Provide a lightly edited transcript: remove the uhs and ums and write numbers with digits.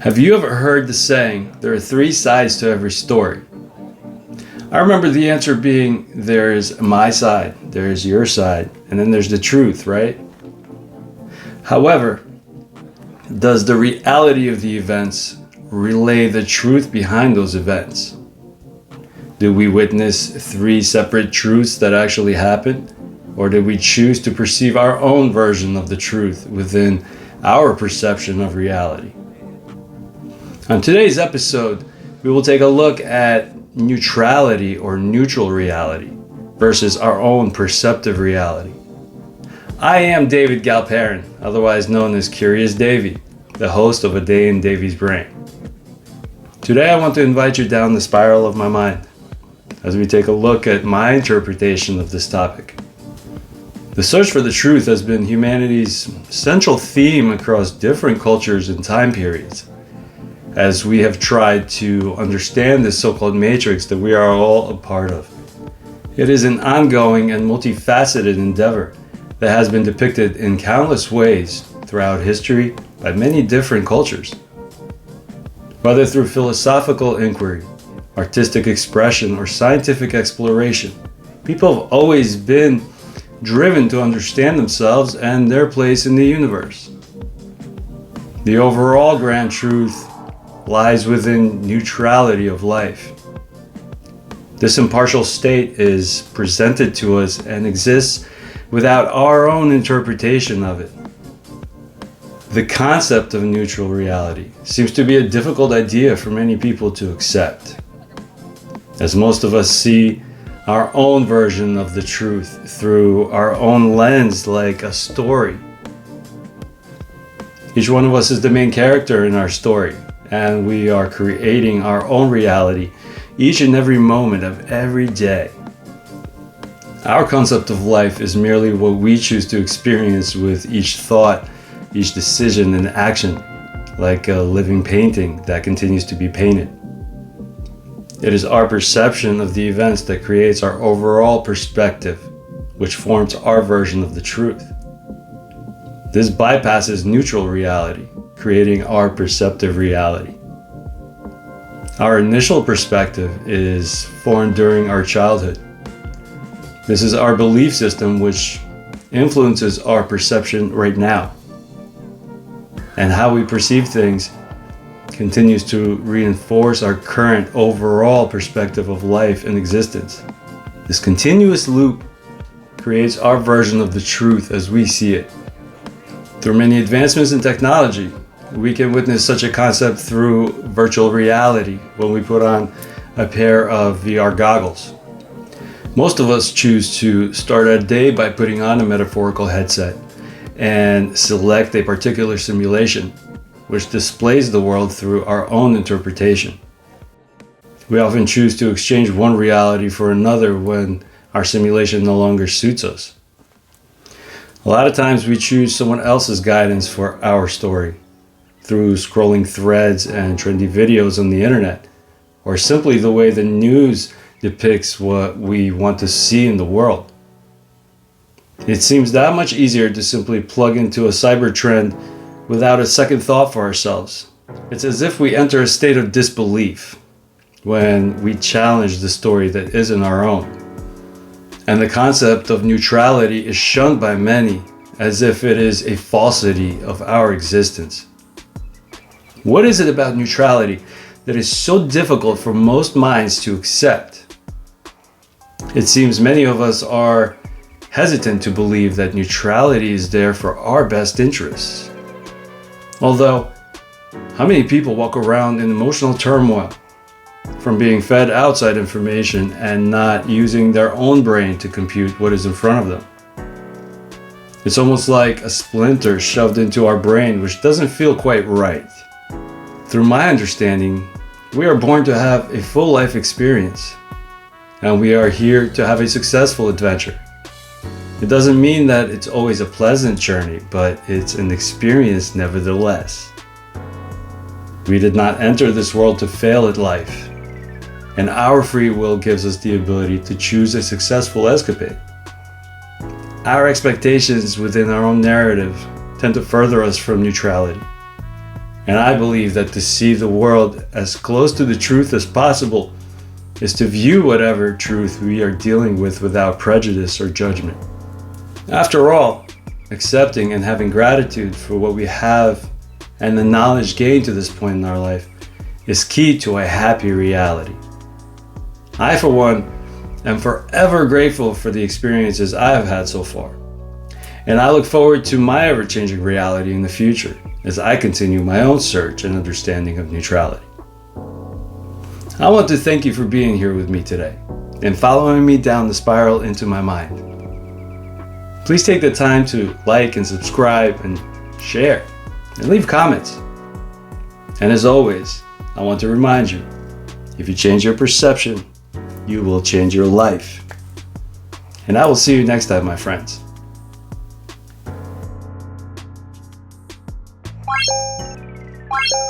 Have you ever heard the saying, there are three sides to every story? I remember the answer being, there's my side, there's your side, and then there's the truth, right? However, does the reality of the events relay the truth behind those events? Did we witness three separate truths that actually happened? Or did we choose to perceive our own version of the truth within our perception of reality? On today's episode, we will take a look at neutrality or neutral reality versus our own perceptive reality. I am David Galperin, otherwise known as Curious Davie, the host of A Day in Davie's Brain. Today I want to invite you down the spiral of my mind as we take a look at my interpretation of this topic. The search for the truth has been humanity's central theme across different cultures and time periods, as we have tried to understand this so-called matrix that we are all a part of. It is an ongoing and multifaceted endeavor that has been depicted in countless ways throughout history by many different cultures. Whether through philosophical inquiry, artistic expression, or scientific exploration, people have always been driven to understand themselves and their place in the universe. The overall grand truth lies within neutrality of life. This impartial state is presented to us and exists without our own interpretation of it. The concept of neutral reality seems to be a difficult idea for many people to accept, as most of us see our own version of the truth through our own lens, like a story. Each one of us is the main character in our story, and we are creating our own reality each and every moment of every day. Our concept of life is merely what we choose to experience with each thought, each decision and action, like a living painting that continues to be painted. It is our perception of the events that creates our overall perspective, which forms our version of the truth. This bypasses neutral reality, creating our perceptive reality. Our initial perspective is formed during our childhood. This is our belief system which influences our perception right now. And how we perceive things continues to reinforce our current overall perspective of life and existence. This continuous loop creates our version of the truth as we see it. Through many advancements in technology, we can witness such a concept through virtual reality when we put on a pair of VR goggles. Most of us choose to start our day by putting on a metaphorical headset and select a particular simulation, which displays the world through our own interpretation. We often choose to exchange one reality for another when our simulation no longer suits us. A lot of times we choose someone else's guidance for our story, through scrolling threads and trendy videos on the internet, or simply the way the news depicts what we want to see in the world. It seems that much easier to simply plug into a cyber trend without a second thought for ourselves. It's as if we enter a state of disbelief when we challenge the story that isn't our own. And the concept of neutrality is shunned by many as if it is a falsity of our existence. What is it about neutrality that is so difficult for most minds to accept? It seems many of us are hesitant to believe that neutrality is there for our best interests. Although, how many people walk around in emotional turmoil from being fed outside information and not using their own brain to compute what is in front of them? It's almost like a splinter shoved into our brain which doesn't feel quite right. Through my understanding, we are born to have a full life experience, and we are here to have a successful adventure. It doesn't mean that it's always a pleasant journey, but it's an experience nevertheless. We did not enter this world to fail at life, and our free will gives us the ability to choose a successful escapade. Our expectations within our own narrative tend to further us from neutrality. And I believe that to see the world as close to the truth as possible is to view whatever truth we are dealing with without prejudice or judgment. After all, accepting and having gratitude for what we have and the knowledge gained to this point in our life is key to a happy reality. I, for one, am forever grateful for the experiences I have had so far. And I look forward to my ever-changing reality in the future as I continue my own search and understanding of neutrality. I want to thank you for being here with me today and following me down the spiral into my mind. Please take the time to like and subscribe and share and leave comments. And as always, I want to remind you, if you change your perception, you will change your life. And I will see you next time, my friends. What?